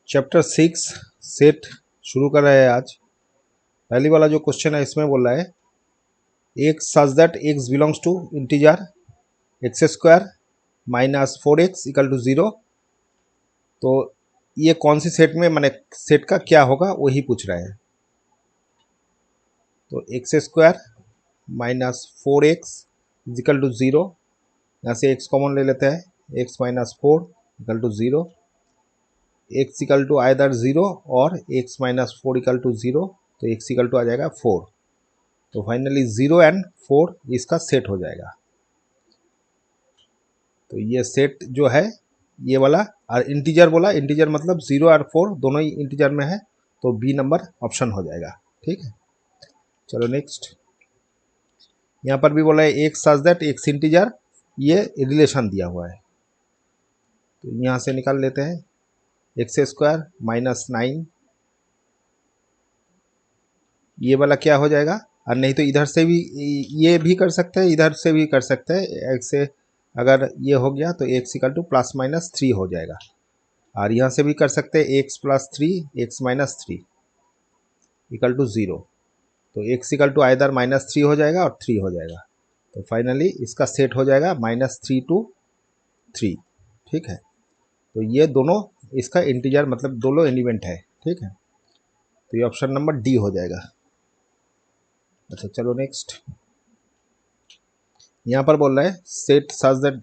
Chapter 6 set शुरू कर रहे हैं आज। पहली वाला जो क्वेश्चन है इसमें बोल रहा है एक such that x belongs to integer x square minus 4x equal to 0। तो ये कौन सी सेट में, माने सेट का क्या होगा वही पूछ रहे हैं। तो x square minus 4x equal to 0, यहाँ से x कॉमन ले लेते हैं, x minus 4 equal to 0, x equal to either 0 और x माइनस 4 इक्वल टू 0, तो x इक्वल टू आ जाएगा 4। तो फाइनली 0 एंड 4 इसका सेट हो जाएगा। तो ये सेट जो है ये वाला, और इंटीजर बोला, इंटीजर मतलब 0 और 4 दोनों ही इंटीजर में है, तो बी नंबर ऑप्शन हो जाएगा। ठीक है, चलो नेक्स्ट। यहाँ पर भी बोला है एक सच दैट एक्स इंटीजर, ये रिलेशन दिया हुआ है, तो यहाँ से निकाल लेते हैं एक्स स्क्वायर माइनस 9, ये वाला क्या हो जाएगा, और नहीं तो इधर से भी ये भी कर सकते हैं, इधर से भी कर सकते हैं। एक्स से अगर ये हो गया तो x equal two plus minus 3 हो जाएगा, और यहाँ से भी कर सकते हैं x plus 3 x minus 3 equal to 0। तो x equal to either minus 3 हो जाएगा और 3 हो जाएगा, तो फाइनली इसका सेट हो जाएगा -3 to 3। ठीक है, तो ये दोनों इसका इंटीजर मतलब दोनों एलिमेंट है। ठीक है, तो ये ऑप्शन नंबर डी हो जाएगा। अच्छा चलो नेक्स्ट। यहाँ पर बोल रहा है सेट सच दैट,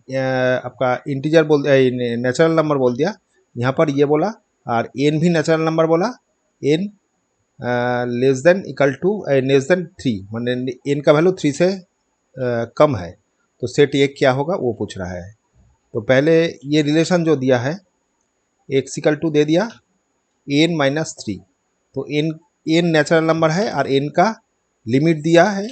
आपका इंटीजर बोल नेचुरल नंबर बोल दिया, यहाँ पर ये बोला, और एन भी नेचुरल नंबर बोला, n less than equal to less than 3, मैंने एन का वैल्यू 3 से कम है, तो सेट ये क्या होगा वो पूछ रहा है। तो पहले ये रिलेशन जो दिया है एक्स इक्वल टू दे दिया एन माइनस 3, तो एन नेचुरल नंबर है और एन का लिमिट दिया है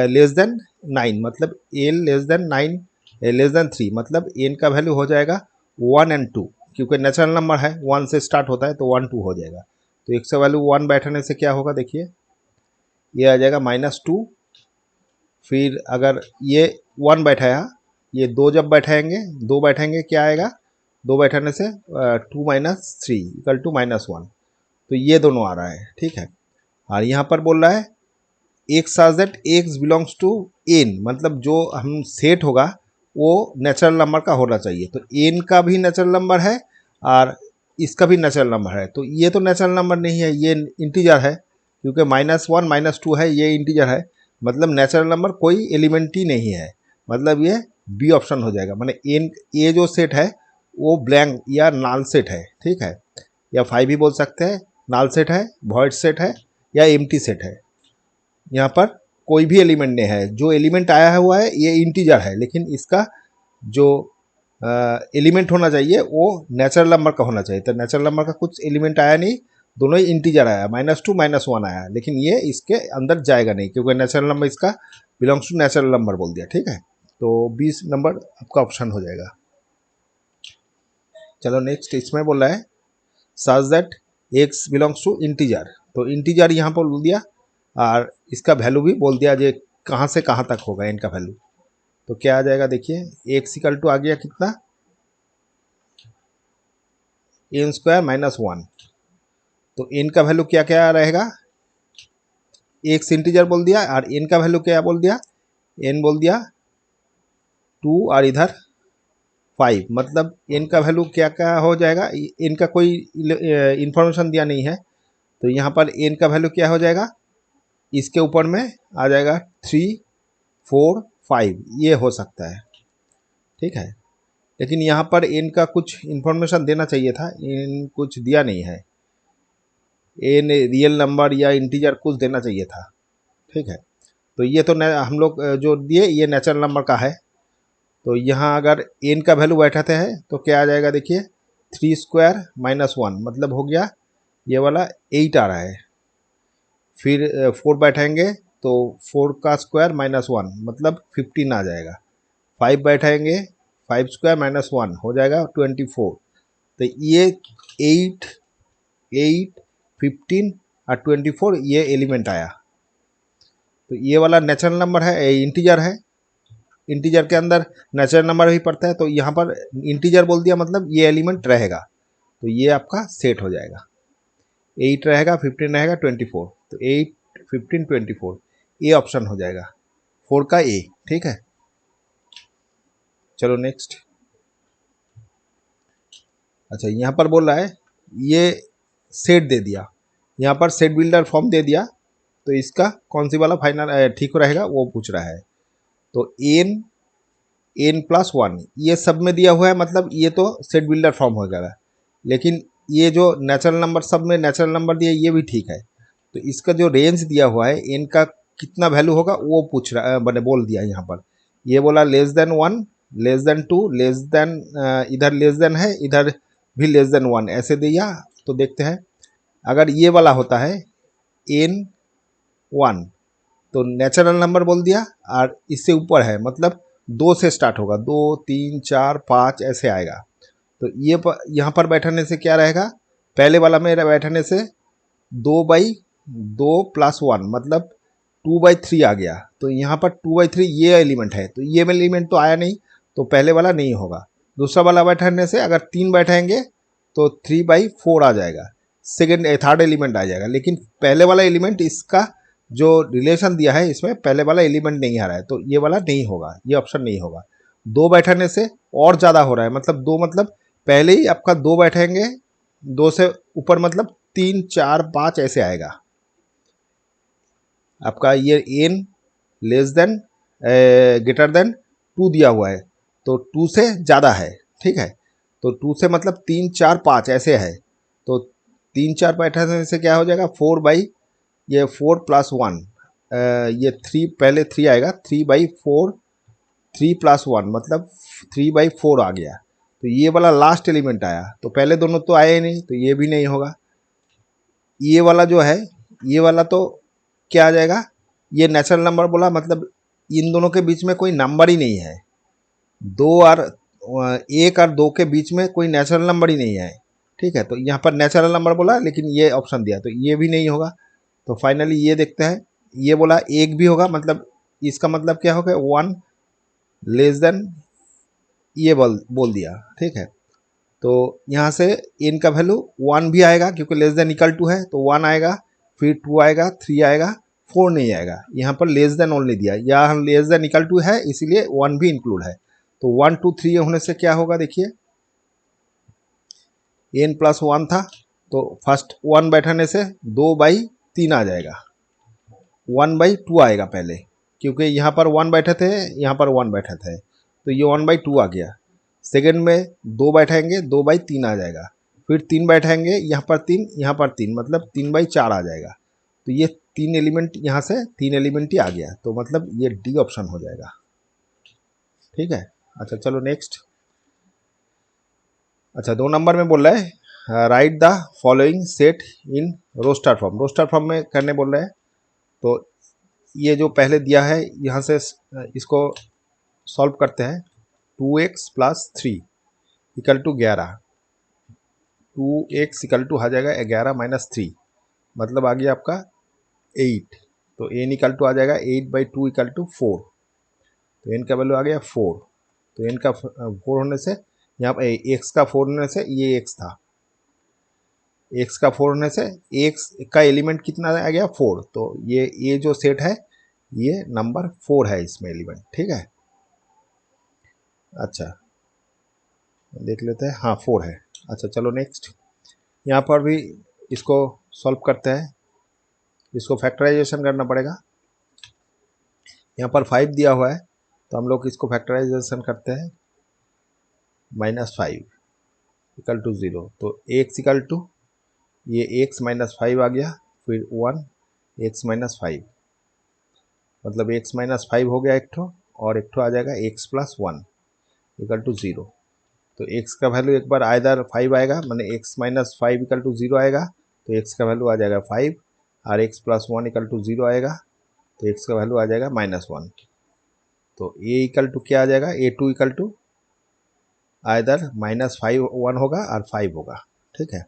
लेस देन 9, मतलब n less than 9 less than 3, मतलब एन का वैल्यू हो जाएगा 1 एंड 2, क्योंकि नेचुरल नंबर है 1 से स्टार्ट होता है, तो 1 2 हो जाएगा। तो एक से वैल्यू 1 बैठने से क्या होगा, देखिए ये आ जाएगा -2, फिर अगर ये 1 बैठाया, ये 2 जब बैठाएंगे, 2 बैठाएंगे क्या आएगा, 2 बैठाने से 2 माइनस 3 इक्वल टू -1, तो ये दोनों आ रहा है। ठीक है, और यहाँ पर बोल रहा है एक such that x belongs to N, मतलब जो हम सेट होगा वो नेचुरल नंबर का होना चाहिए, तो एन का भी नेचुरल नंबर है और इसका भी नेचुरल नंबर है, तो ये तो नेचुरल नंबर नहीं है, ये इंटीजर है, क्योंकि -1 -2 है, ये इंटीजर है, मतलब नेचुरल नंबर कोई एलिमेंट ही नहीं है, मतलब ये बी ऑप्शन हो जाएगा। माने एन, ये जो सेट है वो ब्लैंक या नाल सेट है। ठीक है, या 5 भी बोल सकते हैं, नाल सेट है, वॉइड सेट है, या एम्प्टी सेट है। यहाँ पर कोई भी एलिमेंट नहीं है, जो एलिमेंट आया हुआ है ये इंटीजर है, लेकिन इसका जो एलिमेंट होना चाहिए वो नेचुरल नंबर का होना चाहिए, तो नेचुरल नंबर का कुछ एलिमेंट आया नहीं, दोनों ही इंटीजर आया, -2 -1 आया, लेकिन ये इसके अंदर जाएगा नहीं, क्योंकि नेचुरल नंबर इसका बिलोंग्स टू नेचुरल नंबर बोल दिया। ठीक है, तो 20 नंबर आपका ऑप्शन हो जाएगा। चलो नेक्स्ट, इसमें बोल रहा है such that x belongs to integer, तो इंटीजर यहाँ पर बोल दिया और इसका वैल्यू भी बोल दिया, जो कहाँ से कहाँ तक होगा इनका वैल्यू, तो क्या आ जाएगा, देखिए एक्स इक्वल टू आ गया कितना, एन स्क्वायर -1, तो एन का वैल्यू क्या क्या रहेगा, एक्स इंटीजर बोल दिया और एन का वैल्यू क्या बोल दिया, एन बोल दिया 2 और इधर 5, मतलब एन का वैल्यू क्या क्या हो जाएगा, एन का कोई इंफॉर्मेशन दिया नहीं है, तो यहाँ पर एन का वैल्यू क्या हो जाएगा, इसके ऊपर में आ जाएगा 3 4 5, ये हो सकता है। ठीक है, लेकिन यहाँ पर एन का कुछ इन्फॉर्मेशन देना चाहिए था, एन कुछ दिया नहीं है, एन रियल नंबर या इंटीजर कुछ देना चाहिए था। ठीक है, तो ये तो हम लोग जो दिए ये नेचुरल नंबर का है, तो यहाँ अगर एन का वैल्यू बैठाते हैं तो क्या आ जाएगा, देखिए 3 स्क्वायर -1, मतलब हो गया ये वाला 8 आ रहा है, फिर 4 बैठाएंगे तो 4 का स्क्वायर -1 मतलब 15 आ जाएगा, 5 बैठाएंगे 5 स्क्वायर -1 हो जाएगा 24, तो ये 8 8 15 और 24 ये एलिमेंट आया, तो ये वाला नेचुरल नंबर है, इंटीजर है, इंटीजर के अंदर नेचुरल नंबर भी पड़ता है, तो यहाँ पर इंटीजर बोल दिया मतलब ये एलिमेंट रहेगा, तो ये आपका सेट हो जाएगा। 8 रहेगा, 15 रहेगा, 24, तो 8 15 24 ए ऑप्शन हो जाएगा, 4 का ए। ठीक है, चलो नेक्स्ट। अच्छा, यहाँ पर बोल रहा है ये सेट दे दिया, यहाँ पर सेट बिल्डर फॉर्म दे दिया, तो इसका कौन सी वाला फाइनल ठीक रहेगा वो पूछ रहा है। तो n+1 ये सब में दिया हुआ है, मतलब ये तो सेट बिल्डर फॉर्म हो जाएगा। लेकिन ये जो नेचुरल नंबर, सब में नेचुरल नंबर दिया, ये भी ठीक है। तो इसका जो रेंज दिया हुआ है n का कितना वैल्यू होगा वो पूछ रहा मैंने बोल दिया यहाँ पर। ये बोला लेस देन 2 लेस देन, इधर लेस देन है, इधर भी लेस देन 1 ऐसे दिया। तो देखते हैं, अगर ये वाला होता है n1 तो नेचुरल नंबर बोल दिया, और इससे ऊपर है मतलब 2 से स्टार्ट होगा, 2 3 4 5 ऐसे आएगा। तो ये यहाँ पर बैठने से क्या रहेगा, पहले वाला में बैठने से 2/2+1 मतलब 2/3 आ गया। तो यहाँ पर 2/3 ये एलिमेंट है, तो ये एलिमेंट तो आया नहीं, तो पहले वाला नहीं होगा। दूसरा वाला बैठने से अगर 3 बैठेंगे तो 3/4 आ जाएगा, सेकेंड थर्ड एलिमेंट आ जाएगा। लेकिन पहले वाला एलिमेंट, इसका जो रिलेशन दिया है इसमें पहले वाला एलिमेंट नहीं आ रहा है, तो ये वाला नहीं होगा, ये ऑप्शन नहीं होगा। 2 बैठने से और ज़्यादा हो रहा है, मतलब 2 मतलब पहले ही आपका 2 बैठेंगे, 2 से ऊपर मतलब 3 4 5 ऐसे आएगा। आपका ये n less than greater then 2 दिया हुआ है, तो 2 से ज़्यादा है। ठीक है, तो 2 से मतलब 3 4 5 ऐसे है, तो 3 4 बैठने से क्या हो जाएगा, 4 ये 4+1, ये 3 पहले 3 आएगा, 3/4, 3+1 मतलब 3/4 आ गया। तो ये वाला लास्ट एलिमेंट आया, तो पहले दोनों तो आए ही नहीं, तो ये भी नहीं होगा। ये वाला जो है, ये वाला तो क्या आ जाएगा, ये नेचुरल नंबर बोला, मतलब इन दोनों के बीच में कोई नंबर ही नहीं है, 1 और 2 के बीच में कोई नेचुरल नंबर ही नहीं है। ठीक है, तो यहाँ पर नेचुरल नंबर बोला, लेकिन ये ऑप्शन दिया, तो ये भी नहीं होगा। तो फाइनली ये देखते हैं, ये बोला एक भी होगा, मतलब इसका मतलब क्या होगा, 1 लेस देन, ये बोल दिया। ठीक है, तो यहाँ से n का वैल्यू 1 भी आएगा, क्योंकि लेस देन इक्वल टू है, तो 1 आएगा, फिर 2 आएगा, 3 आएगा, 4 नहीं आएगा। यहाँ पर लेस देन ओनली दिया, यहाँ लेस देन इक्वल टू है, इसीलिए 1 भी इंक्लूड है। तो 1 2 3 होने से क्या होगा, देखिए n+1 था, तो फर्स्ट 1 बैठने से 2/3 आ जाएगा, 1/2 आएगा पहले, क्योंकि यहाँ पर 1 बैठे थे, यहाँ पर 1 बैठे थे, तो ये 1/2 आ गया। सेकेंड में 2 बैठेंगे, 2/3 आ जाएगा, फिर 3 बैठेंगे, यहाँ पर 3, यहाँ पर 3, मतलब 3/4 आ जाएगा। तो ये 3 एलिमेंट, यहाँ से 3 एलिमेंट ही आ गया, तो मतलब ये डी ऑप्शन हो जाएगा। ठीक है, अच्छा चलो नेक्स्ट। अच्छा, 2 नंबर में बोल रहा है write the following set in roster form. Roster form में करने बोल रहे हैं, तो ये जो पहले दिया है यहाँ से इसको सॉल्व करते हैं। 2x+3 equal to 11, 2x equal to आ जाएगा 11-3, मतलब आ गया आपका 8। तो n इक्वल टू आ जाएगा 8/2 इक्वल टू 4, तो n का वैल्यू आ गया 4। तो n का 4 होने से, यहाँ पर x का 4 होने से, ये x था, x का 4 होने से x का एलिमेंट कितना आ गया, 4। तो ये जो सेट है ये नंबर 4 है इसमें एलिमेंट। ठीक है, अच्छा देख लेते हैं, हाँ 4 है। अच्छा चलो नेक्स्ट, यहाँ पर भी इसको सॉल्व करते हैं, इसको फैक्टराइजेशन करना पड़ेगा। यहाँ पर 5 दिया हुआ है, तो हम लोग इसको फैक्टराइजेशन करते हैं, -5 इक्वल टू 0, तो x इक्वल टू ये x-5 आ गया, फिर 1 x-5, मतलब x-5 हो गया एक ठो, और एक ठो आ जाएगा x+1 इक्वल टू 0। तो x का वैल्यू एक बार आइदर 5 आएगा, मैंने x-5 इक्वल टू 0 आएगा, तो x का वैल्यू आ जाएगा 5, और x+1 इक्वल टू 0 आएगा, तो x का वैल्यू आ जाएगा -1। तो a इक्वल टू क्या आ जाएगा, a2 इक्वल टू आइदर -5 1 होगा और 5 होगा। ठीक है,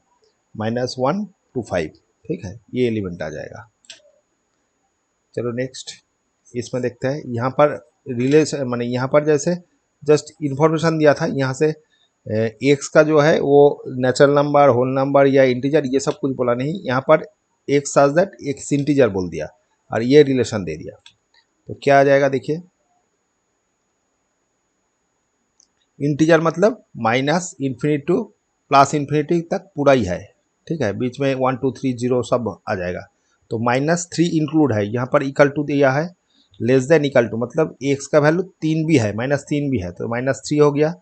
-1 to 5। ठीक है, ये एलिमेंट आ जाएगा। चलो नेक्स्ट, इसमें देखते हैं, यहाँ पर रिलेशन, मैंने यहाँ पर जैसे जस्ट इन्फॉर्मेशन दिया था, यहाँ से एक्स का जो है वो नेचुरल नंबर, होल नंबर या इंटीजर ये सब कुछ बोला नहीं, यहाँ पर x such that x integer बोल दिया और ये रिलेशन दे दिया। तो क्या आ जाएगा देखिए, इंटीजर मतलब minus infinity two plus infinity तक पूरा ही है, ठीक है, बीच में 1 2 3 0 सब आ जाएगा। तो -3 इंक्लूड है यहाँ पर, इक्वल टू दिया है, लेस देन इक्वल टू मतलब एक्स का वैल्यू 3 भी है, -3 भी है, तो -3 हो गया,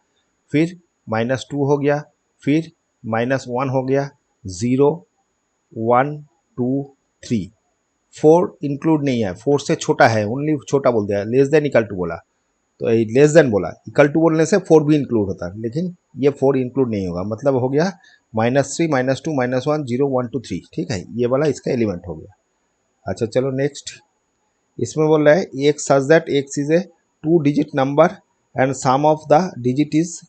फिर -2 हो गया, फिर -1 हो गया, 0 1 2 3, 4 इंक्लूड नहीं है, 4 से छोटा है, ओनली छोटा बोल दिया, लेस देन इक्वल टू बोला, तो लेस देन बोला, इक्वल टू बोलने से 4 भी इंक्लूड होता है, लेकिन ये 4 इंक्लूड नहीं होगा, मतलब हो गया -3 -2 -1 0 1 2 3, ठीक है, ये वाला इसका एलिमेंट हो गया। अच्छा चलो नेक्स्ट, इसमें बोल रहा है एक such that x is a 2 digit number and sum of the digit is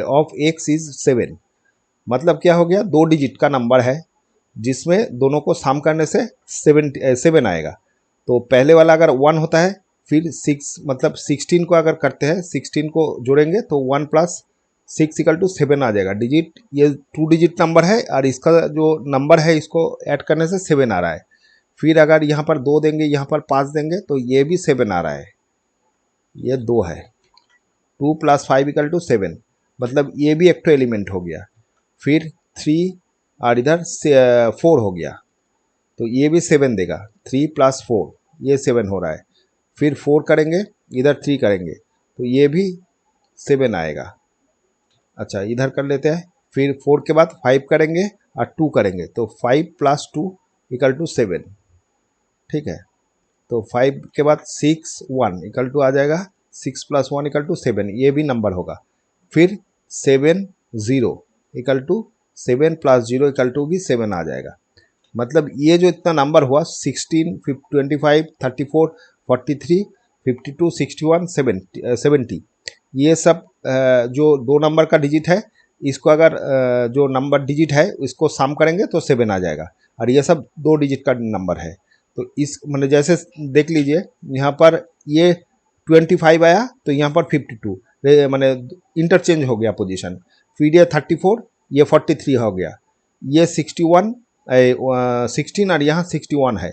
of x is 7। मतलब क्या हो गया, 2 डिजिट का नंबर है जिसमें दोनों को सम करने से 7 आएगा। तो पहले वाला अगर 1 होता है, फिर 6 मतलब 16 को अगर करते हैं, 16 को जोड़ेंगे तो 1 + 6 = 7 आ जाएगा। डिजिट ये 2 डिजिट नंबर है और इसका जो नंबर है इसको ऐड करने से 7 आ रहा है। फिर अगर यहाँ पर 2 देंगे, यहाँ पर 5 देंगे तो ये भी 7 आ रहा है, ये 2 है, 2 + 5 = 7, मतलब ये भी एक तो एलिमेंट हो गया। फिर 3 और इधर 4 हो गया, तो ये भी 7 देगा, 3 + 4 ये 7 हो रहा है। फिर 4 करेंगे, इधर 3 करेंगे तो ये भी 7 आएगा। अच्छा इधर कर लेते हैं, फिर 4 के बाद 5 करेंगे और 2 करेंगे तो 5 + 2 = 7, ठीक है। तो 5 के बाद 6 1 = आ जाएगा, 6 + 1 = 7, ये भी नंबर होगा। फिर 7 0 = 7 + 0 = भी 7 आ जाएगा। मतलब ये जो इतना नंबर हुआ 16 25 34 43 52 61 70, ये सब जो 2 नंबर का डिजिट है, इसको अगर जो नंबर डिजिट है इसको सम करेंगे तो 7 आ जाएगा, और ये सब 2 डिजिट का नंबर है। तो इस मतलब जैसे देख लीजिए यहाँ पर ये 25 आया तो यहाँ पर 52 मैंने इंटरचेंज हो गया पोजीशन, फिर ये 34 ये 43 हो गया, ये 61 16 और यहाँ 61 है।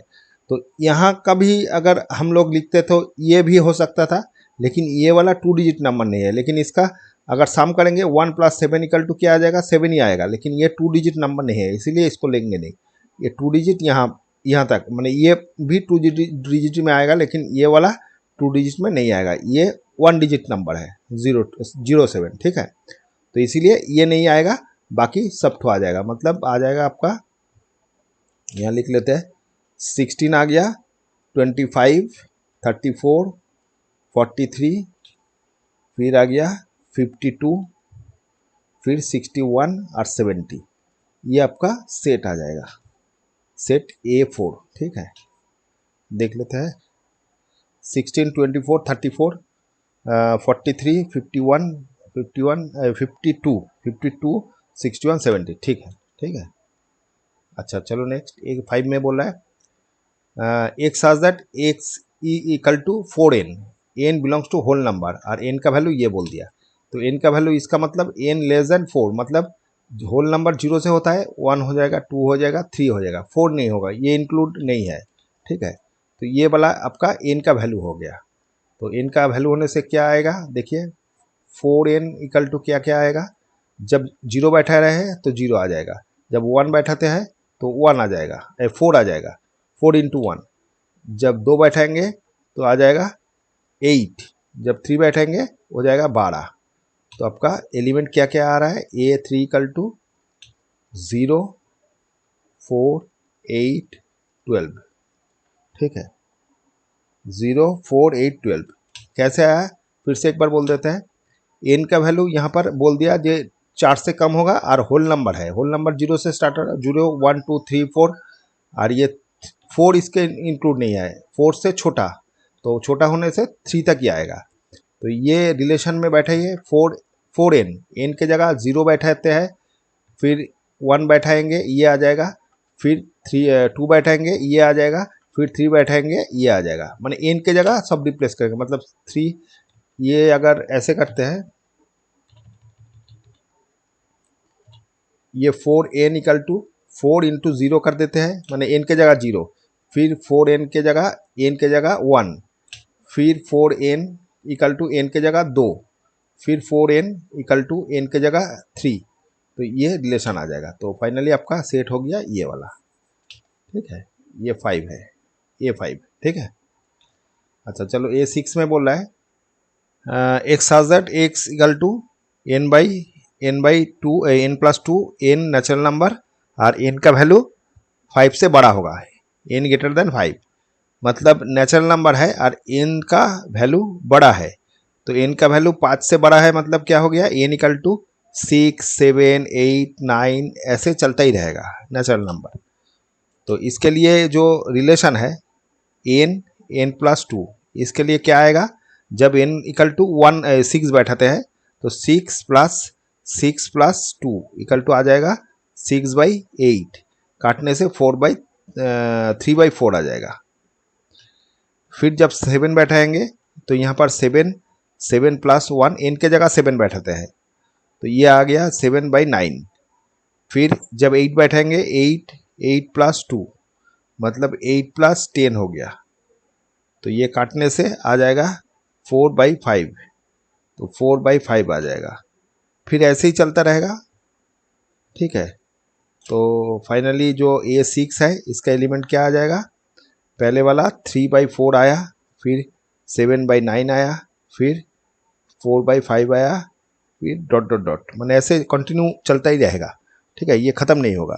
तो यहाँ का भी अगर हम लोग लिखते तो ये भी हो सकता था, लेकिन ये वाला 2 डिजिट नंबर नहीं है, लेकिन इसका अगर सम करेंगे 1 + 7 = क्या आ जाएगा, 7 ही आएगा, लेकिन ये 2 डिजिट नंबर नहीं है, इसीलिए इसको लेंगे नहीं। ये 2 डिजिट यहाँ तक, मैंने ये भी 2 डिजिट में आएगा, लेकिन ये वाला 2 डिजिट में नहीं आएगा, ये 1 डिजिट नंबर है 007, ठीक है। तो इसीलिए ये नहीं आएगा, बाकी सब तो आ जाएगा, मतलब आ जाएगा आपका, यहाँ लिख लेते हैं 16 आ गया, 25 34 43, फिर आ गया 52, फिर 61 और 70, ये आपका सेट आ जाएगा, सेट A4, ठीक है। देख लेते हैं 16 24 34 43 51 51 52 52 61 70, ठीक है, ठीक है। अच्छा चलो नेक्स्ट, एक 5 में बोल रहा है एक such that x = 4n, n belongs to whole number, और n का वैल्यू ये बोल दिया। तो n का वैल्यू इसका मतलब n < 4, मतलब होल नंबर 0 से होता है, 1 हो जाएगा, 2 हो जाएगा, 3 हो जाएगा, 4 नहीं होगा, ये इंक्लूड नहीं है, ठीक है। तो ये वाला आपका n का वैल्यू हो गया। तो n का वैल्यू होने से क्या आएगा देखिए, 4n = क्या क्या आएगा, जब 0 बैठा रहे तो 0 आ जाएगा, जब 1 बैठाते हैं तो 1 आ जाएगा, 4 आ जाएगा, 4 × 1, जब 2 बैठाएंगे तो आ जाएगा 8, जब 3 बैठाएंगे हो जाएगा 12। तो आपका एलिमेंट क्या क्या आ रहा है, A3 = 0 4 8 12, ठीक है, 0 4 8 12 कैसे आया, फिर से एक बार बोल देते हैं। n का वैल्यू यहाँ पर बोल दिया जो 4 से कम होगा और होल नंबर है, होल नंबर 0 से स्टार्ट हो रहा है, 0 1 2 3 4, और ये 4 इसके इंक्लूड नहीं है, 4 से छोटा, तो छोटा होने से 3 तक ही आएगा। तो ये रिलेशन में बैठा ही है 4n, n के जगह 0 बैठाते हैं, फिर 1 बैठाएंगे ये आ जाएगा, फिर 2 बैठाएंगे ये आ जाएगा, फिर 3 बैठाएंगे ये आ जाएगा, माने n के जगह सब रिप्लेस करेंगे, मतलब 3, ये अगर ऐसे करते हैं ये 4n इक्वल टू 4 इंटू 0 कर देते हैं, माने n के जगह 0, फिर 4n के जगह n के जगह 1, फिर 4n इक्वल टू n के जगह 2, फिर 4n इक्वल टू n के जगह 3। तो ये रिलेशन आ जाएगा। तो फाइनली आपका सेट हो गया ये वाला, ठीक है। ये 5 है, ये 5, ठीक है। अच्छा चलो A6 में बोल रहा है x such that x equal to n/2 n+2 n natural number और n का वैल्यू 5 से बड़ा होगा, n ग्रेटर देन 5, मतलब नेचुरल नंबर है और n का वैल्यू बड़ा है। तो n का वैल्यू 5 से बड़ा है, मतलब क्या हो गया, n इक्वल टू 6, 7, 8, 9 ऐसे चलता ही रहेगा नेचुरल नंबर। तो इसके लिए जो रिलेशन है n+2, इसके लिए क्या आएगा, जब n इक्वल टू 6 बैठाते हैं तो 6 प्लस 2 इक्वल टू आ जाएगा 6/8, काटने से 3/4 आ जाएगा। फिर जब 7 बैठाएंगे तो यहाँ पर 7 प्लस 1, n के जगह 7 बैठाते हैं तो ये आ गया 7/9। फिर जब 8 बैठेंगे 8 प्लस 2 मतलब 8 प्लस 10 हो गया, तो ये काटने से आ जाएगा 4/5, तो 4/5 आ जाएगा। फिर ऐसे ही चलता रहेगा, ठीक है। तो फाइनली जो A6 है इसका एलिमेंट क्या आ जाएगा, पहले वाला 3/4 आया, फिर 7/9 आया, फिर 4/5 आया, फिर डॉट डॉट डॉट, मैंने ऐसे कंटिन्यू चलता ही रहेगा, ठीक है, ये ख़त्म नहीं होगा।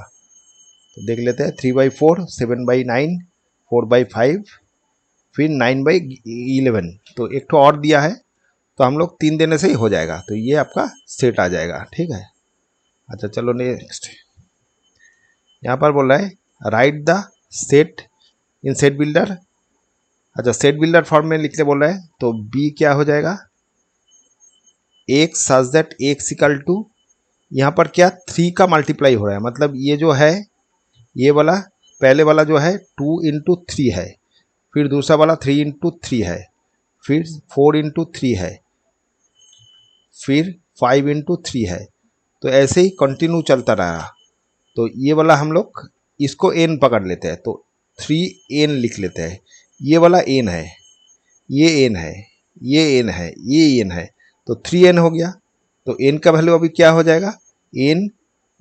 तो देख लेते हैं 3/4, 7/9, 4/5, फिर 9/11। तो एक तो और दिया है, तो हम लोग 3 देने से ही हो जाएगा, तो ये आपका सेट आ जाएगा, ठीक है। अच्छा चलो नेक्स्ट, यहाँ पर बोल रहा है write the set in set builder. अच्छा सेट बिल्डर फॉर्म में लिखते बोल रहा है, तो बी क्या हो जाएगा, x such that x equal to, यहाँ पर क्या 3 का मल्टीप्लाई हो रहा है, मतलब ये जो है ये वाला पहले वाला जो है 2 × 3 है, फिर दूसरा वाला 3 × 3 है, फिर 4 × 3 है, फिर 5 × 3 है। तो ऐसे ही कंटिन्यू चलता रहा। तो ये वाला हम लोग इसको n पकड़ लेते हैं, तो 3n लिख लेते हैं। ये वाला n है, ये n है, ये n है, ये n है, तो 3n हो गया। तो n का वैल्यू अभी क्या हो जाएगा, n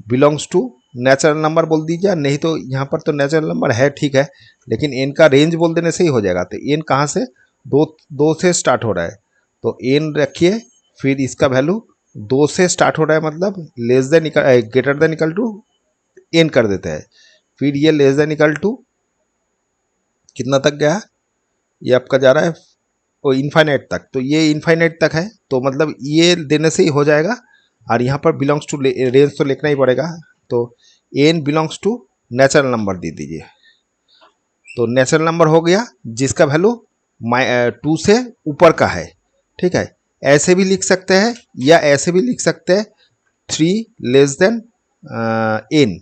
belongs to natural number बोल दीजिए, नहीं तो यहाँ पर तो नेचुरल नंबर है, ठीक है, लेकिन n का रेंज बोल देने से ही हो जाएगा। तो n कहाँ से, दो से स्टार्ट हो रहा है, तो n रखिए, फिर इसका वैल्यू 2 से स्टार्ट हो रहा है, मतलब less than greater than equal to n कर देते हैं। फिर ये लेस देन इक्वल टू कितना तक गया, ये आपका जा रहा है वो इनफाइनाइट तक, तो ये इनफाइनाइट तक है, तो मतलब ये देने से ही हो जाएगा। और यहाँ पर बिलोंग्स टू रेंज तो लिखना ही पड़ेगा, तो n belongs to natural number दे दीजिए। तो नेचुरल नंबर हो गया जिसका वैल्यू 2 से ऊपर का है, ठीक है। ऐसे भी लिख सकते हैं या ऐसे भी लिख सकते हैं, 3 लेस देन n,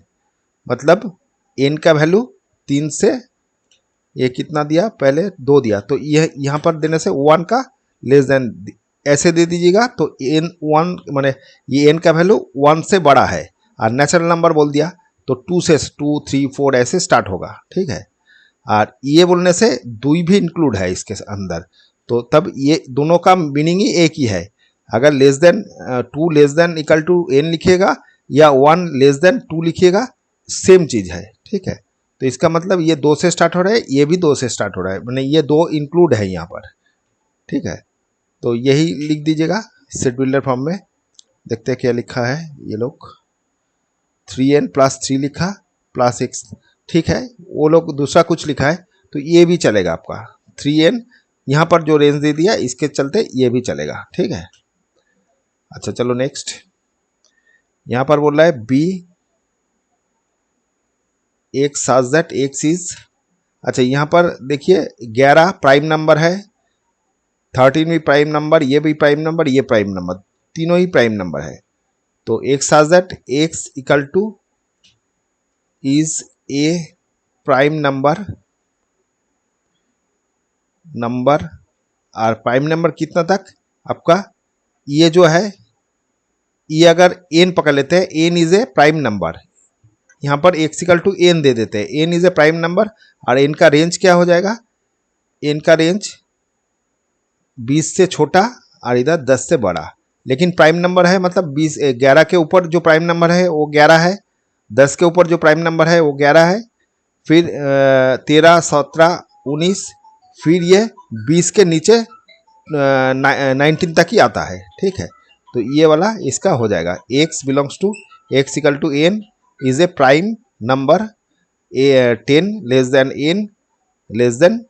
मतलब n का वैल्यू 3 से, ये कितना दिया पहले 2 दिया, तो ये यहाँ पर देने से 1 का लेस देन ऐसे दे दीजिएगा। तो n 1 माने ये n का वैल्यू 1 से बड़ा है और नेचुरल नंबर बोल दिया, तो 2 से 2, 3, 4 ऐसे स्टार्ट होगा, ठीक है। और ये बोलने से 2 भी इंक्लूड है इसके अंदर, तो तब ये दोनों का मीनिंग ही एक ही है। अगर less than 2 less than equal to n लिखिएगा या 1 लेस देन 2 लिखिएगा, सेम चीज़ है, ठीक है। तो इसका मतलब ये 2 से स्टार्ट हो रहा है, ये भी 2 से स्टार्ट हो रहा है, मैंने ये 2 इंक्लूड है यहाँ पर, ठीक है। तो यही लिख दीजिएगा सेट बिल्डर फॉर्म में। देखते हैं क्या लिखा है ये लोग, 3n+3 लिखा प्लस x, ठीक है। वो लोग दूसरा कुछ लिखा है, तो ये भी चलेगा आपका 3n, यहाँ पर जो रेंज दे दिया इसके चलते ये भी चलेगा, ठीक है। अच्छा चलो नेक्स्ट, यहाँ पर बोल रहा है B x such that x is, अच्छा यहाँ पर देखिए 11 प्राइम नंबर है, 13 भी प्राइम नंबर, ये भी प्राइम नंबर, ये प्राइम नंबर, तीनों ही प्राइम नंबर है। तो x such that x equal two is a prime number और प्राइम नंबर कितना तक आपका, ये जो है ये अगर एन पकड़ लेते हैं, n is a prime number, यहाँ पर एक्स इक्वल टू एन दे देते हैं, n is a prime number और एन का रेंज क्या हो जाएगा, एन का रेंज 20 से छोटा और इधर 10 से बड़ा, लेकिन प्राइम नंबर है मतलब 11 के ऊपर जो प्राइम नंबर है वो 11 है, 10 के ऊपर जो प्राइम नंबर है वो 11 है, फिर 13, 17, 19, फिर ये 20 के नीचे 19 तक ही आता है, ठीक है। तो ये वाला इसका हो जाएगा, x belongs to x equal to n is a prime number, 10 less than n less than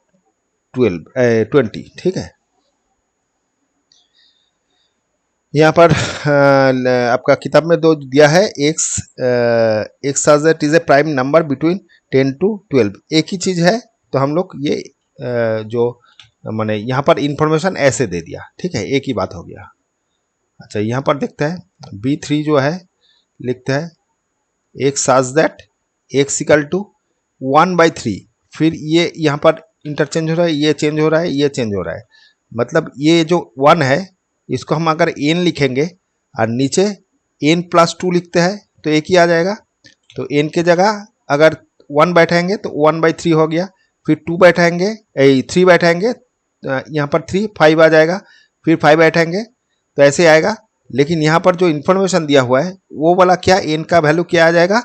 20, ठीक है। यहाँ पर आपका किताब में दो दिया है, x is a prime number between 10 to 12, एक ही चीज़ है, तो हम लोग ये जो मैंने यहाँ पर इंफॉर्मेशन ऐसे दे दिया, ठीक है, एक ही बात हो गया। अच्छा यहाँ पर देखते हैं B3 जो है, लिखते हैं x such that x equal to 1/3, फिर ये यहाँ पर इंटरचेंज हो रहा है, ये चेंज हो रहा है, ये चेंज हो रहा है, मतलब ये जो 1 है इसको हम अगर n लिखेंगे और नीचे n+2 लिखते हैं तो एक ही आ जाएगा, तो n के जगह अगर 1 बैठाएंगे तो 1/3 हो गया, फिर 2 बैठाएंगे 3 बैठाएंगे, यहाँ पर 3 5 आ जाएगा, फिर 5 बैठाएंगे तो ऐसे आएगा। लेकिन यहाँ पर जो इन्फॉर्मेशन दिया हुआ है वो वाला क्या, n का वैल्यू क्या आ जाएगा,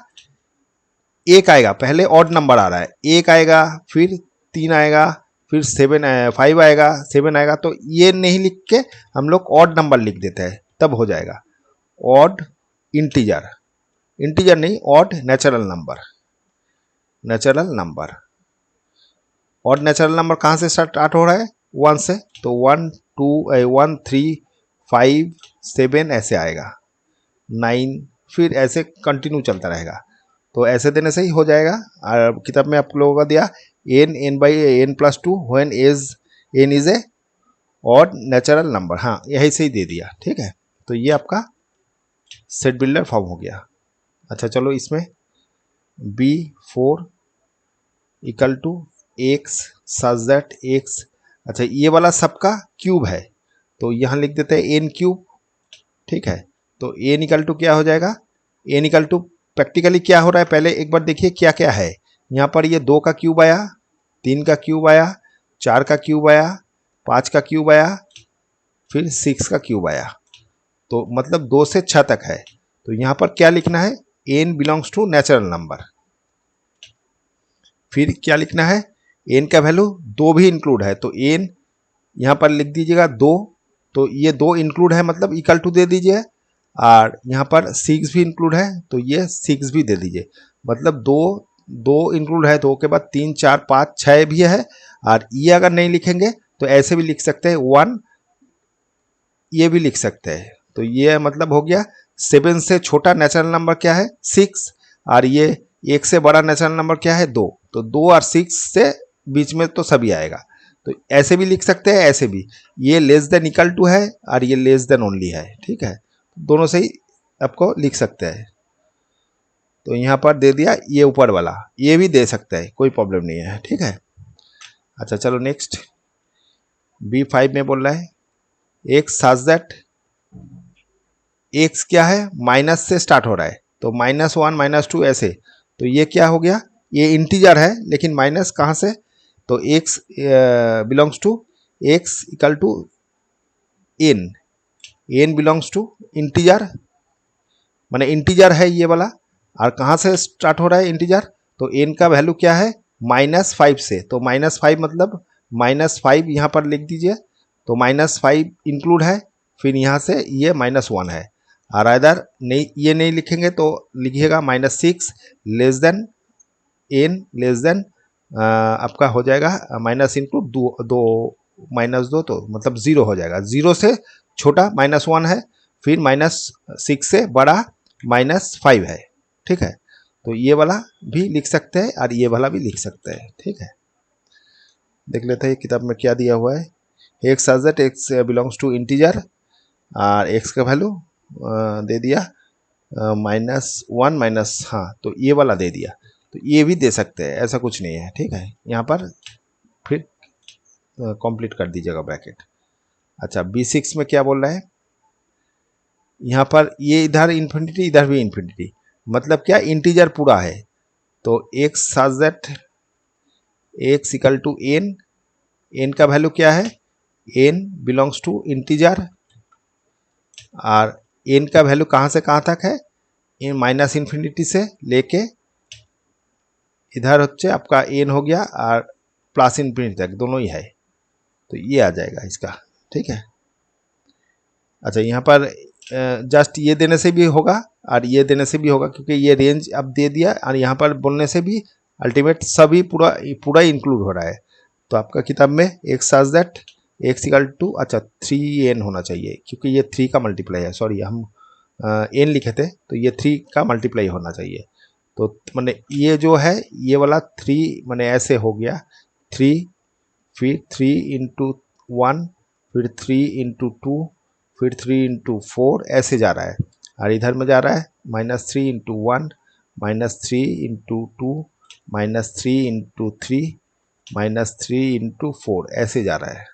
एक आएगा, पहले ऑड नंबर आ रहा है, एक आएगा, फिर 3 आएगा, फिर 5 आएगा, 7 आएगा, तो ये नहीं लिख के हम लोग ऑड नंबर लिख देते हैं, तब हो जाएगा ऑड इंटीजर, इंटीजर नहीं odd natural number, natural number. Odd natural number कहाँ से स्टार्ट हो रहा है, 1 से, तो 1 2 1 3 5 7 ऐसे आएगा, 9, फिर ऐसे कंटिन्यू चलता रहेगा, तो ऐसे देने से ही हो जाएगा। और किताब में आप लोगों का दिया n/n+2 when n is a odd natural number, हाँ यही से ही दे दिया, ठीक है। तो ये आपका सेट बिल्डर फॉर्म हो गया। अच्छा चलो इसमें B4 equal to x such that x, अच्छा ये वाला सबका क्यूब है तो यहाँ लिख देते हैं n क्यूब, ठीक है। तो n इक्वल टू क्या हो जाएगा, n इक्वल टू प्रैक्टिकली क्या हो रहा है पहले एक बार देखिए क्या क्या है, यहाँ पर ये 2 का क्यूब आया, 3 का क्यूब आया, 4 का क्यूब आया, 5 का क्यूब आया, फिर 6 का क्यूब आया, तो मतलब 2 से 6 तक है। तो यहाँ पर क्या लिखना है, n belongs to natural number, फिर क्या लिखना है, n का वैल्यू 2 भी इंक्लूड है, तो n यहाँ पर लिख दीजिएगा 2, तो ये 2 इंक्लूड है मतलब इक्वल टू दे दीजिए, और यहाँ पर 6 भी इंक्लूड है तो ये 6 भी दे दीजिए, मतलब 2 इंक्लूड है, 2 के बाद 3 4 5 6 भी है, और ये अगर नहीं लिखेंगे तो ऐसे भी लिख सकते हैं 1, ये भी लिख सकते हैं, तो ये मतलब हो गया 7 से छोटा नेचुरल नंबर क्या है 6, और ये 1 से बड़ा नेचुरल नंबर क्या है 2, तो 2 और 6 से बीच में तो सभी आएगा, तो ऐसे भी लिख सकते हैं, ऐसे भी, ये लेस देन इक्वल टू है और ये लेस देन ओनली है, ठीक है, दोनों से ही आपको लिख सकते हैं। तो यहाँ पर दे दिया ये ऊपर वाला, ये भी दे सकते हैं, कोई प्रॉब्लम नहीं है, ठीक है। अच्छा चलो नेक्स्ट B5 में बोल रहा है एक्स सच दैट, एक्स क्या है माइनस से स्टार्ट हो रहा है, तो -1 -2 ऐसे, तो ये क्या हो गया, ये इंटीजर है लेकिन माइनस कहाँ से, तो x belongs to x equal to n belongs to integer, माने इंटीजर है ये वाला, और कहाँ से स्टार्ट हो रहा है इंटीजर, तो n का वैल्यू क्या है -5 से, तो -5 मतलब -5 यहाँ पर लिख दीजिए, तो -5 इंक्लूड है, फिर यहाँ से ये -1 है, और अदर नहीं ये नहीं लिखेंगे तो लिखिएगा -6 less than n less than आपका हो जाएगा माइनस इंक्लूड 2 -2 तो मतलब 0 हो जाएगा, 0 से छोटा -1 है, फिर -6 से बड़ा -5 है, ठीक है। तो ये वाला भी लिख सकते हैं और ये वाला भी लिख सकते हैं, ठीक है। देख लेते हैं किताब में क्या दिया हुआ है, x such that x belongs to integer, और एक्स का वैल्यू दे दिया -1 माइनस, हाँ तो ये वाला दे दिया, तो ये भी दे सकते हैं, ऐसा कुछ नहीं है, ठीक है। यहाँ पर फिर कंप्लीट कर दीजिएगा ब्रैकेट। अच्छा B6 में क्या बोल रहा है, यहाँ पर ये इधर इन्फिनिटी, इधर भी इन्फिनिटी, मतलब क्या, इंटीजर पूरा है। तो x such that x equal to n, n का वैल्यू क्या है, एन बिलोंग्स टू इंटीजर, और एन का वैल्यू कहाँ से कहाँ तक है, इन माइनस इन्फिनिटी से लेके इधर होच्छे आपका एन हो गया और प्लस इन्फिनिटी तक, दोनों ही है। तो ये आ जाएगा इसका, ठीक है। अच्छा, यहाँ पर जस्ट ये देने से भी होगा और ये देने से भी होगा, क्योंकि ये रेंज अब दे दिया, और यहाँ पर बोलने से भी अल्टीमेट सभी पूरा पूरा इंक्लूड हो रहा है। तो आपका किताब में एक such that x equal to, अच्छा 3n होना चाहिए, क्योंकि ये 3 का मल्टीप्लाई है, सॉरी हम n लिखे थे, तो ये 3 का मल्टीप्लाई होना चाहिए। तो मैंने ये जो है ये वाला 3 मैंने ऐसे हो गया 3, फिर 3 इंटू 1, फिर 3 इंटू 2, फिर 3 इंटू 4, ऐसे जा रहा है। और इधर में जा रहा है -3 इंटू 1, -3 इंटू 2, -3 इंटू 3, -3 इंटू 4, ऐसे जा रहा है,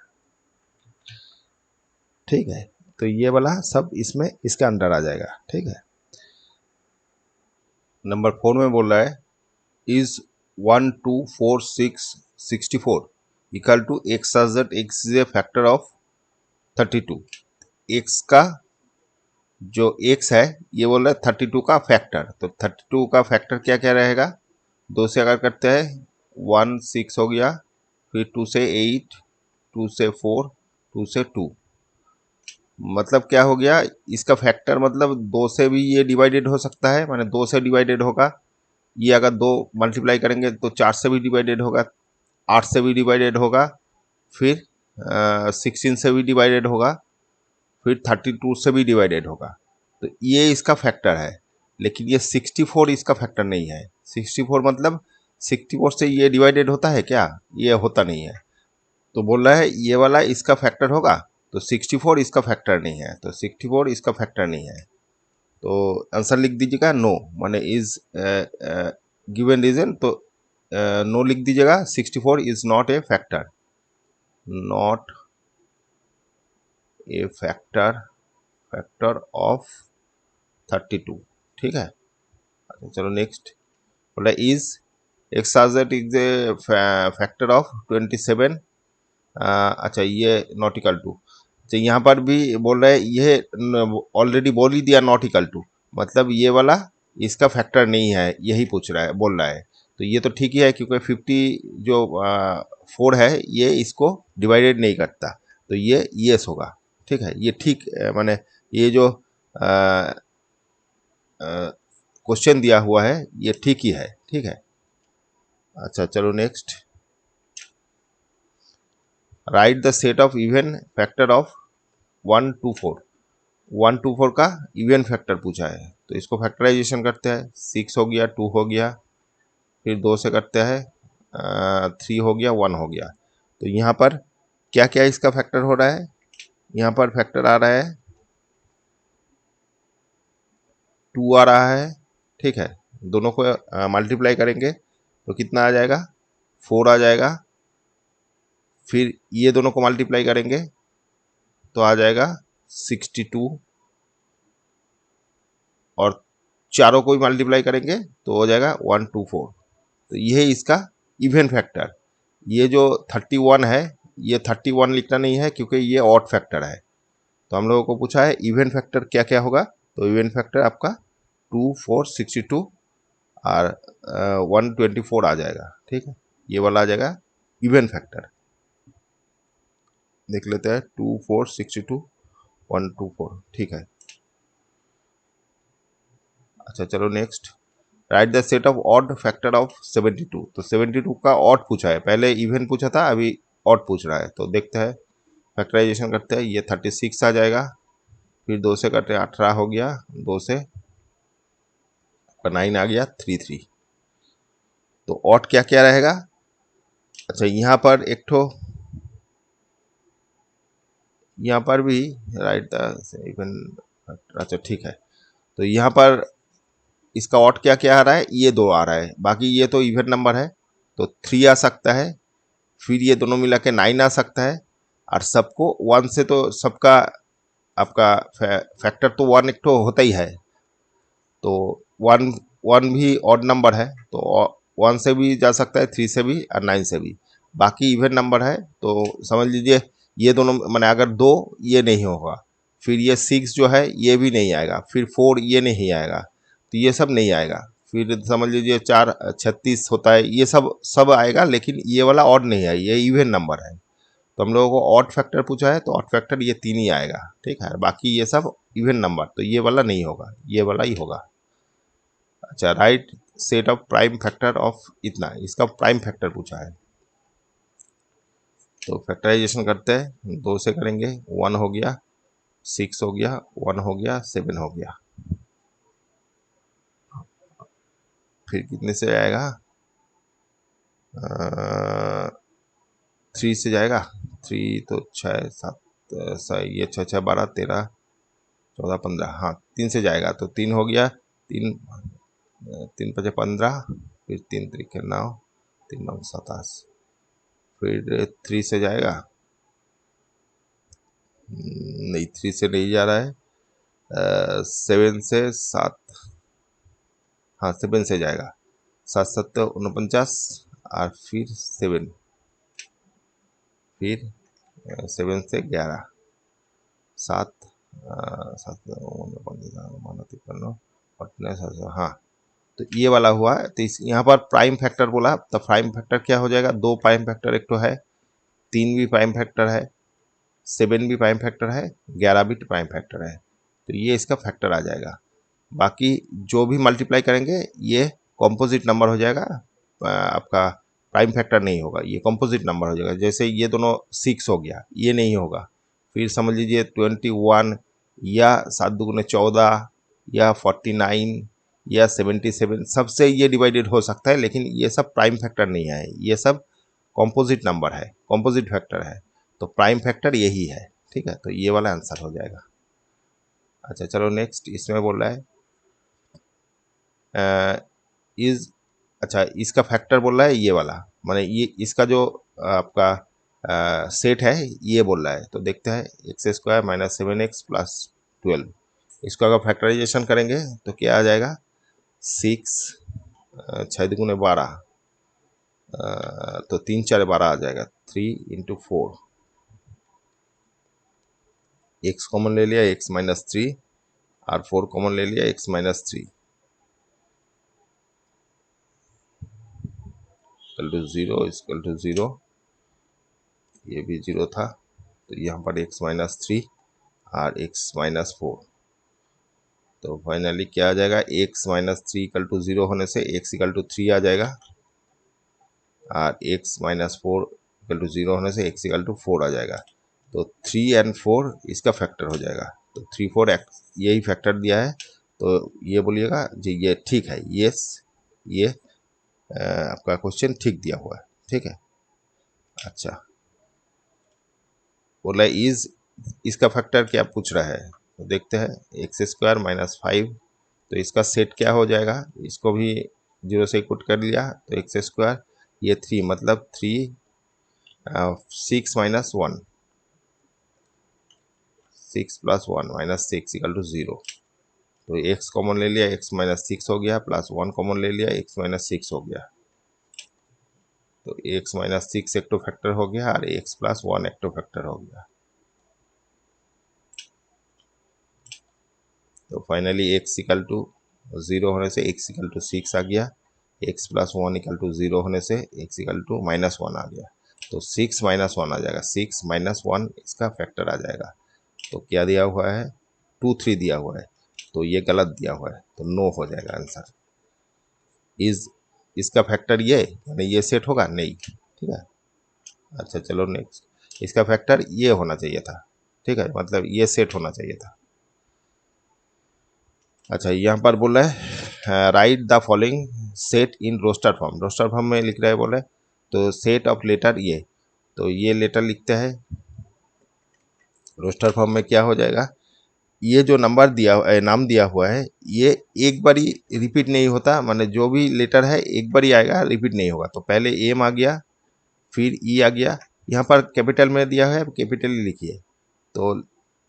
ठीक है। तो ये वाला सब इसमें इसके अंदर आ जाएगा, ठीक है। नंबर 4 में बोल रहा है is 1 2 4 6 64 equal to x such that x is a factor of 32। X का जो x है ये बोल रहा है 32 का फैक्टर। तो 32 का फैक्टर क्या क्या रहेगा, 2 से अगर करते हैं 1 6 हो गया, फिर 2 से 8, 2 से 4, 2 से 2, मतलब क्या हो गया इसका फैक्टर, मतलब 2 से भी ये डिवाइडेड हो सकता है, माने 2 से डिवाइडेड होगा। ये अगर 2 मल्टीप्लाई करेंगे तो 4 से भी डिवाइडेड होगा, 8 से भी डिवाइडेड होगा, फिर 16 से भी डिवाइडेड होगा, फिर 32 से भी डिवाइडेड होगा। तो ये इसका फैक्टर है, लेकिन ये 64 इसका फैक्टर नहीं है। 64 मतलब 64 से ये डिवाइडेड होता है क्या, ये होता नहीं है। तो बोल रहा है ये वाला इसका फैक्टर होगा, तो 64 इसका फैक्टर नहीं है, तो 64 इसका फैक्टर नहीं है। तो आंसर लिख दीजिएगा नो, माने इज गिवन रीजन, तो नो लिख दीजिएगा, 64 is not a factor, not a factor of 32, ठीक है। अच्छा चलो नेक्स्ट, बोला is x such is a factor of 27। अच्छा ये नॉट इक्वल टू, तो यहाँ पर भी बोल रहा है, ये ऑलरेडी बोल ही दिया नॉट इक्वल टू, मतलब ये वाला इसका फैक्टर नहीं है, यही पूछ रहा है, बोल रहा है। तो ये तो ठीक ही है, क्योंकि 50 जो 4 है ये इसको डिवाइडेड नहीं करता, तो ये यस होगा, ठीक है। ये ठीक माने ये जो क्वेश्चन दिया हुआ है ये ठीक ही है, ठीक है। अच्छा चलो next, right the set of even factor of 1 2 4। 1 2 4 का इवन फैक्टर पूछा है, तो इसको फैक्टराइजेशन करते हैं। 6 हो गया, 2 हो गया, फिर 2 से करते हैं 3 हो गया, 1 हो गया। तो यहाँ पर क्या क्या इसका फैक्टर हो रहा है, यहाँ पर फैक्टर आ रहा है 2 आ रहा है, ठीक है। दोनों को मल्टीप्लाई करेंगे तो कितना आ जाएगा, 4 आ जाएगा। फिर ये दोनों को मल्टीप्लाई करेंगे तो आ जाएगा 62, और चारों को भी मल्टीप्लाई करेंगे तो हो जाएगा 124। तो ये है इसका इवन फैक्टर। ये जो 31 है ये 31 लिखना नहीं है, क्योंकि ये ऑड फैक्टर है। तो हम लोगों को पूछा है इवन फैक्टर क्या क्या होगा, तो इवन फैक्टर आपका 2 4 62 और 124 आ जाएगा, ठीक है। ये वाला आ जाएगा इवन फैक्टर, देख लेते हैं 2 4 62 124, ठीक है। अच्छा चलो next, right the set of odd factor of 72। तो 72 का ऑड पूछा है, पहले इवन पूछा था, अभी ऑड पूछ रहा है। तो देखते हैं, फैक्टराइजेशन करते हैं। ये 36 आ जाएगा, फिर 2 से करते हैं 18 हो गया, 2 से 9 आ गया, 3 3। तो ऑड क्या क्या रहेगा, अच्छा यहाँ पर एक ठो, यहाँ पर भी राइट द इवन, अच्छा ठीक है। तो यहाँ पर इसका ऑड क्या क्या आ रहा है, ये 2 आ रहा है, बाकी ये तो इवन नंबर है, तो 3 आ सकता है, फिर ये दोनों मिला के 9 आ सकता है, और सबको 1 से तो सबका आपका फैक्टर तो 1 एक तो होता ही है, तो 1 1 भी ऑड नंबर है, तो 1 से भी जा सकता है, 3 से भी और 9 से भी। बाकी इवन नंबर है, तो समझ लीजिए ये दोनों मैंने अगर 2 ये नहीं होगा, फिर ये 6 जो है ये भी नहीं आएगा, फिर 4 ये नहीं आएगा, तो ये सब नहीं आएगा। फिर समझ लीजिए 4 36 होता है, ये सब सब आएगा, लेकिन ये वाला ऑड नहीं है, ये इवन नंबर है। तो हम लोगों को ऑड फैक्टर पूछा है, तो ऑड फैक्टर ये 3 ही आएगा, ठीक है। बाकी ये सब इवन नंबर, तो ये वाला नहीं होगा, ये वाला ही होगा। अच्छा, right set of prime factor of इतना, इसका प्राइम फैक्टर पूछा है, तो फैक्टराइजेशन करते हैं, 2 से करेंगे, 1 हो गया, 6 हो गया, 1 हो गया, 7 हो गया। फिर कितने से आएगा, 3 से जाएगा, 3 तो 6 7 ये 6 6 12 13 14 15, हाँ 3 से जाएगा, तो 3 हो गया, 3 3 5 15, फिर 3 3 9, 3 9 27, फिर 3 से जाएगा, नहीं 3 से नहीं जा रहा है, 7 से 7, हाँ 7 से जाएगा, 7 7 49, और फिर 7, फिर 7 से 11, 7 7 हाँ, तो ये वाला हुआ है। तो इस यहाँ पर प्राइम फैक्टर बोला, तो प्राइम फैक्टर क्या हो जाएगा, 2 प्राइम फैक्टर एक तो है, 3 भी प्राइम फैक्टर है, 7 भी प्राइम फैक्टर है, 11 भी प्राइम फैक्टर है, तो ये इसका फैक्टर आ जाएगा। बाकी जो भी मल्टीप्लाई करेंगे ये कॉम्पोजिट नंबर हो जाएगा, आपका प्राइम फैक्टर नहीं होगा, ये कॉम्पोजिट नंबर हो जाएगा। जैसे ये दोनों 6 हो गया, ये नहीं होगा, फिर समझ लीजिए 21 या 7 दूगुने 14 या 49 या 77, सबसे ये डिवाइडेड हो सकता है, लेकिन ये सब प्राइम फैक्टर नहीं है, ये सब कॉम्पोजिट नंबर है, कॉम्पोजिट फैक्टर है, तो प्राइम फैक्टर यही है, ठीक है। तो ये वाला आंसर हो जाएगा। अच्छा चलो नेक्स्ट, इसमें बोल रहा है इज, अच्छा इसका फैक्टर बोल रहा है ये वाला, माने ये इसका जो आपका सेट है ये बोल रहा है, तो देखते हैं x² माइनस 7x प्लस 12, इसको अगर फैक्टराइजेशन करेंगे तो क्या आ जाएगा, 6 6 दूनी 12, तो 3 4 12 आ जाएगा, 3 इंटू 4, x कॉमन ले लिया, x माइनस 3, और 4 कॉमन ले लिया, x minus 3 equal to 0, equal to 0, ये भी 0 था, तो यहाँ पर x माइनस 3 और x माइनस 4, तो फाइनली क्या आ जाएगा, x माइनस 3 इक्वल टू 0 होने से x इक्वल टू 3 आ जाएगा, और x माइनस 4 इक्वल टू 0 होने से x इक्वल टू 4 आ जाएगा, तो 3 और 4 इसका फैक्टर हो जाएगा, तो 3 4 यही फैक्टर दिया है, तो ये बोलिएगा जी ये ठीक है, ये आपका क्वेश्चन ठीक दिया हुआ है, ठीक है। अच्छा बोला इज, इसका फैक्टर क्या पूछ रहा है, तो देखते हैं, x² माइनस 5, तो इसका सेट क्या हो जाएगा, इसको भी 0 से पुट कर लिया, तो x², ये 3 मतलब 3 6 minus 1, 6 plus 1 minus 6 equal to 0, तो x कॉमन ले लिया, x माइनस 6 हो गया, प्लस 1 कॉमन ले लिया, x माइनस 6 हो गया, तो x माइनस 6 एक्टो फैक्टर हो गया, और x प्लस 1 एक्टो फैक्टर हो गया, तो फाइनली x इक्वल टू 0 होने से x इक्वल टू 6 आ गया, x प्लस 1 इक्वल टू 0 होने से x इक्वल टू माइनस 1 आ गया, तो 6 माइनस 1 आ जाएगा, 6 माइनस 1 इसका फैक्टर आ जाएगा। तो क्या दिया हुआ है, 2 3 दिया हुआ है, तो ये गलत दिया हुआ है, तो नो हो जाएगा आंसर। इज, इसका फैक्टर ये यानी ये सेट होगा नहीं, ठीक है। अच्छा चलो नेक्स्ट, इसका फैक्टर ये होना चाहिए था, ठीक है, मतलब ये सेट होना चाहिए था। अच्छा यहाँ पर बोल रहा है write the following set in roster form, roster form में लिख रहा है बोले, तो सेट ऑफ लेटर ये, तो ये लेटर लिखते हैं, रोस्टर फॉर्म में क्या हो जाएगा, ये जो नंबर दिया नाम दिया हुआ है ये एक बार ही रिपीट नहीं होता, माने जो भी लेटर है एक बार ही आएगा, रिपीट नहीं होगा, तो पहले एम आ गया, फिर ई आ गया, यहाँ पर कैपिटल में दिया है, कैपिटल ही लिखिए, तो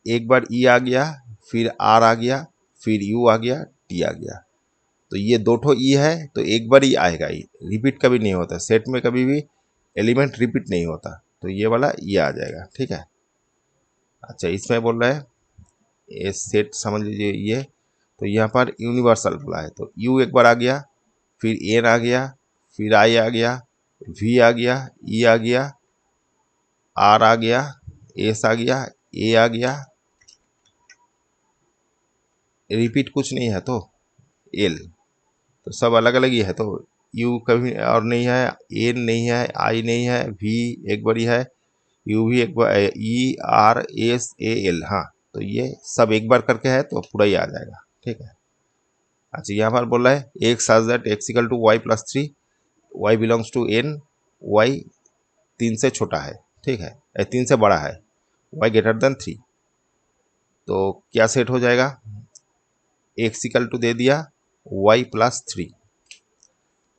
एक बार ई आ गया, फिर आर आ गया, फिर यू आ गया, टी आ गया। तो ये दो ठो ई है तो एक बार ही आएगा, ई रिपीट कभी नहीं होता, सेट में कभी भी एलिमेंट रिपीट नहीं होता, तो ये वाला ये आ जाएगा। ठीक है। अच्छा, इसमें बोल रहा है ये सेट समझ लीजिए ये, तो यहाँ पर यूनिवर्सल बोला है, तो यू एक बार आ गया, फिर एन आ गया, फिर आई आ गया, वी आ गया, ई आ गया, आर आ गया, एस आ गया, ए आ गया, रिपीट कुछ नहीं है तो एल, तो सब अलग अलग ही है, तो यू कभी और नहीं है, एन नहीं है, आई नहीं है, वी एक बारी है, यू भी एक बार, E R S A L, हाँ, तो ये सब एक बार करके है तो पूरा ही आ जाएगा। ठीक है। अच्छा, यहाँ पर बोला है एक such that x equal to y plus three, y belongs to n, y 3 से छोटा है। ठीक है, 3 से बड़ा है, वाई ग्रेटर देन 3, तो क्या सेट हो जाएगा, एक्स इक्वल टू दे दिया वाई प्लस 3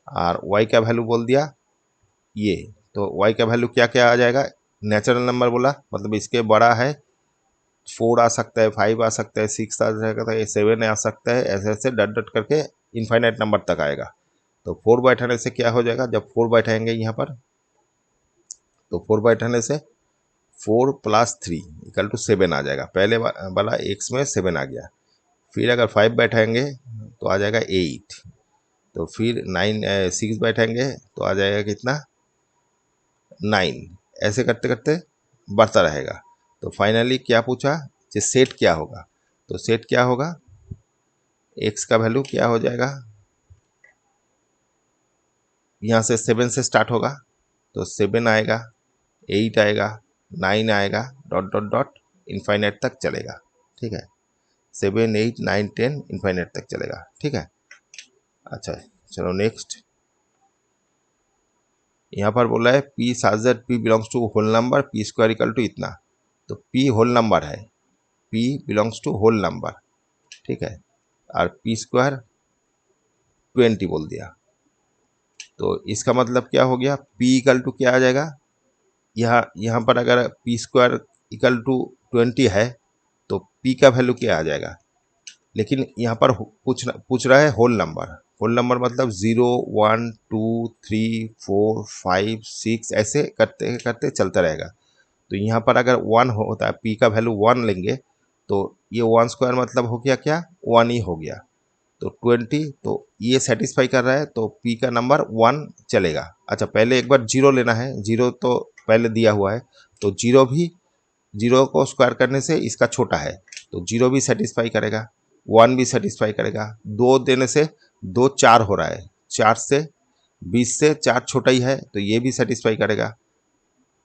और वाई का वैल्यू बोल दिया ये, तो वाई का वैल्यू क्या क्या आ जाएगा, नेचुरल नंबर बोला मतलब इसके बड़ा है, 4 आ सकता है, 5 आ सकता है, 6 आ सकता है, 7 आ सकता है, ऐसे ऐसे डट डट करके इनफाइनाइट नंबर तक आएगा। तो 4 बैठाने से क्या हो जाएगा, जब 4 बैठाएंगे यहाँ पर, तो 4 बैठाने से 4 प्लस 3 इक्वल टू 7 आ जाएगा, पहले वाला एक्स में 7 आ गया। फिर अगर 5 बैठाएंगे तो आ जाएगा 8, तो फिर 6 बैठाएंगे तो आ जाएगा कितना, 9, ऐसे करते करते बढ़ता रहेगा। तो फाइनली क्या पूछा कि सेट क्या होगा, तो सेट क्या होगा, एक्स का वैल्यू क्या हो जाएगा, यहाँ से 7 से स्टार्ट होगा, तो 7 आएगा, 8 आएगा, 9 आएगा, डॉट डॉट डॉट इनफाइनाइट तक चलेगा। ठीक है, 7 8 9 10 इनफाइनाइट तक चलेगा। ठीक है। अच्छा, चलो नेक्स्ट, यहाँ पर बोला है P such P belongs to whole number, P square equal to इतना, तो पी होल नंबर है, P belongs to whole number. ठीक है, और पी स्क्वायर 20 बोल दिया, तो इसका मतलब क्या हो गया, पी इक्वल टू क्या आ जाएगा, यहाँ पर अगर पी स्क्वायर इक्वल टू 20 है तो पी का वैल्यू क्या आ जाएगा, लेकिन यहाँ पर पूछ रहा है होल नंबर, होल नंबर मतलब 0 1 2 3 4 5 6 ऐसे करते करते चलता रहेगा। तो यहाँ पर अगर 1 होता है, पी का वैल्यू 1 लेंगे, तो ये 1 स्क्वायर मतलब हो गया क्या, 1 ही हो गया, तो 20, तो ये सेटिस्फाई कर रहा है, तो पी का नंबर 1 चलेगा। अच्छा, पहले एक बार जीरो लेना है, जीरो तो पहले दिया हुआ है, तो जीरो भी, जीरो को स्क्वायर करने से इसका छोटा है, तो जीरो भी सेटिस्फाई करेगा, 1 भी सेटिस्फाई करेगा, 2 देने से 2 4 हो रहा है, 4 से 20 से 4 छोटा ही है, तो ये भी सेटिस्फाई करेगा,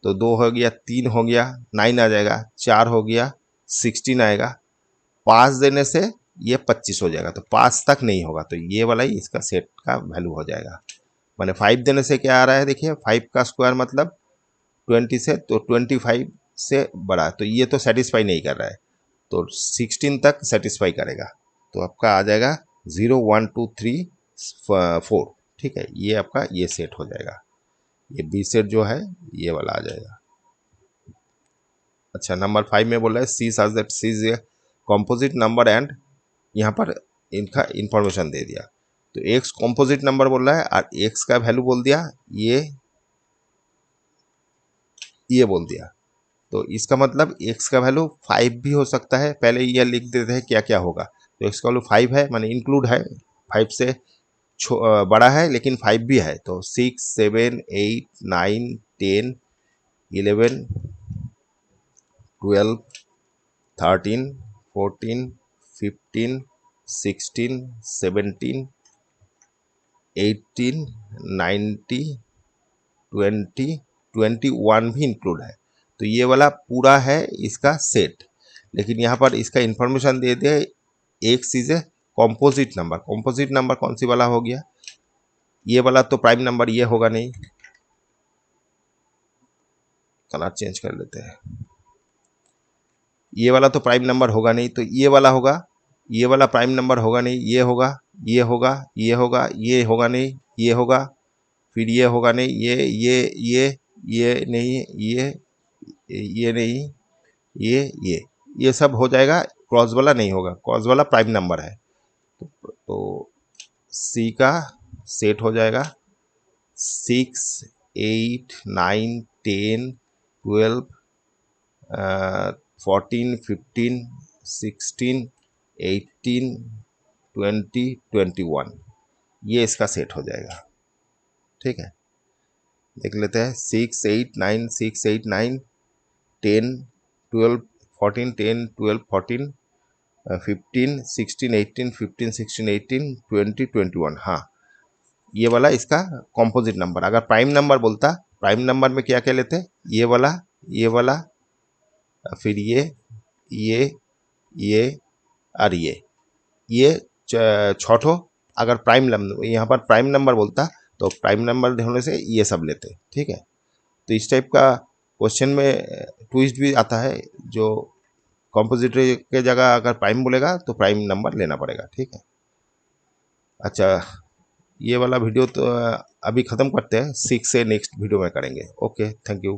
तो 2 हो गया, 3 हो गया, 9 आ जाएगा, 4 हो गया, 16 आएगा, 5 देने से ये 25 हो जाएगा, तो 5 तक नहीं होगा, तो ये वाला ही इसका सेट का वैल्यू हो जाएगा। मैंने 5 देने से क्या आ रहा है, देखिए 5 का स्क्वायर मतलब 20 से, तो 25 से बड़ा, तो ये तो सेटिस्फाई नहीं कर रहा है, तो 16 तक सेटिस्फाई करेगा, तो आपका आ जाएगा 0 1 2 3 4। ठीक है, ये आपका ये सेट हो जाएगा, ये बी सेट जो है ये वाला आ जाएगा। अच्छा, नंबर 5 में बोला है C such that C is a composite number and, यहाँ पर इनका इंफॉर्मेशन दे दिया, तो एक्स कॉम्पोजिट नंबर बोल रहा है और एक्स का वैल्यू बोल दिया ये बोल दिया, तो इसका मतलब एक्स का वैल्यू 5 भी हो सकता है, पहले ये लिख देते हैं क्या क्या होगा, तो एक्स का वैल्यू 5 है, माने इंक्लूड है, 5 से बड़ा है लेकिन 5 भी है, तो 6 7 8 9 10 11 12 13 14 15 16 17 18 19 20 21 भी इंक्लूड है, तो ये वाला पूरा है इसका सेट। लेकिन यहाँ पर इसका इंफॉर्मेशन दे दे, एक चीज़ है कॉम्पोजिट नंबर, कॉम्पोजिट नंबर कौन सी वाला हो गया, ये वाला तो प्राइम नंबर ये होगा नहीं, कलर चेंज कर लेते हैं, ये वाला तो प्राइम नंबर होगा नहीं, तो ये वाला होगा, ये वाला प्राइम नंबर होगा नहीं, ये होगा, ये होगा, ये होगा, ये होगा नहीं, ये होगा, फिर ये होगा नहीं, ये नहीं, ये नहीं, ये ये सब हो जाएगा, क्रॉस वाला नहीं होगा, क्रॉस वाला प्राइम नंबर है। तो सी का सेट हो जाएगा 6, 8, 9, 10, 12, 14, 15, 16, 18, 20, 21, ये इसका सेट हो जाएगा। ठीक है, देख लेते हैं 6, 8, 9, 6, 8, 9, 10, 12, 14, 10, 12, 14, 15, 16, 18, 15, 16, 18, 20, 21। हाँ, ये वाला इसका कॉम्पोजिट नंबर। अगर प्राइम नंबर बोलता, प्राइम नंबर में क्या क्या लेते, ये वाला, ये वाला, फिर ये और ये छठो। अगर प्राइम नंबर, यहाँ पर प्राइम नंबर बोलता तो प्राइम नंबर होने से ये सब लेते। ठीक है, तो इस टाइप का क्वेश्चन में ट्विस्ट भी आता है, जो कॉम्पोजिटरी के जगह अगर प्राइम बोलेगा तो प्राइम नंबर लेना पड़ेगा। ठीक है, अच्छा, ये वाला वीडियो तो अभी ख़त्म करते हैं, 6 से नेक्स्ट वीडियो में करेंगे। Okay, thank you.